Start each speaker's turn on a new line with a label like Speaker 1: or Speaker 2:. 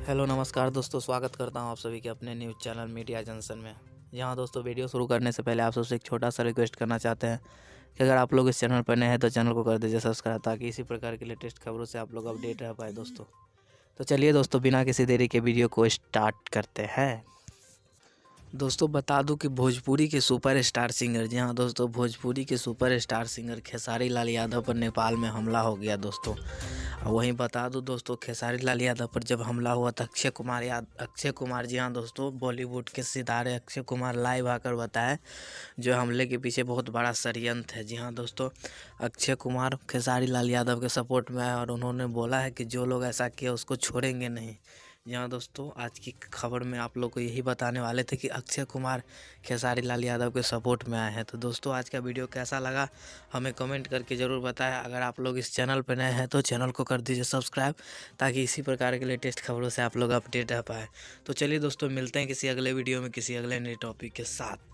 Speaker 1: Hello नमस्कार दोस्तों, स्वागत करता हूं आप सभी के अपने न्यूज़ चैनल मीडिया जंक्शन में। यहाँ दोस्तों वीडियो शुरू करने से पहले आप सबसे एक छोटा सा रिक्वेस्ट करना चाहते हैं कि अगर आप लोग इस चैनल पर नए हैं तो चैनल को कर दीजिए सब्सक्राइब, ताकि इसी प्रकार की लेटेस्ट खबरों से आप लोग अपडेट रह पाए दोस्तों। तो चलिए दोस्तों, बिना किसी देरी के वीडियो को स्टार्ट करते हैं। दोस्तों बता दूं कि भोजपुरी के सुपर स्टार सिंगर, जी हाँ दोस्तों, भोजपुरी के super star singer Khesari Lal Yadav पर नेपाल में हमला हो गया दोस्तों। वहीं बता दूं दोस्तों, खेसारी लाल यादव पर जब हमला हुआ था अक्षय कुमार, जी हाँ दोस्तों, बॉलीवुड के सितारे अक्षय कुमार लाइव आकर बताए जो हमले के पीछे बहुत बड़ा षड्यंत्र है। जी हाँ दोस्तों, अक्षय कुमार खेसारी लाल यादव के सपोर्ट में आए और उन्होंने बोला है कि जो लोग ऐसा किया उसको छोड़ेंगे नहीं। यहाँ दोस्तों, आज की खबर में आप लोग को यही बताने वाले थे कि अक्षय कुमार खेसारी लाल यादव के सपोर्ट में आए हैं। तो दोस्तों, आज का वीडियो कैसा लगा हमें कमेंट करके ज़रूर बताएं। अगर आप लोग इस चैनल पर नए हैं तो चैनल को कर दीजिए सब्सक्राइब, ताकि इसी प्रकार के लेटेस्ट खबरों से आप लोग अपडेट रह पाए। तो चलिए दोस्तों, मिलते हैं किसी अगले वीडियो में किसी अगले नए टॉपिक के साथ।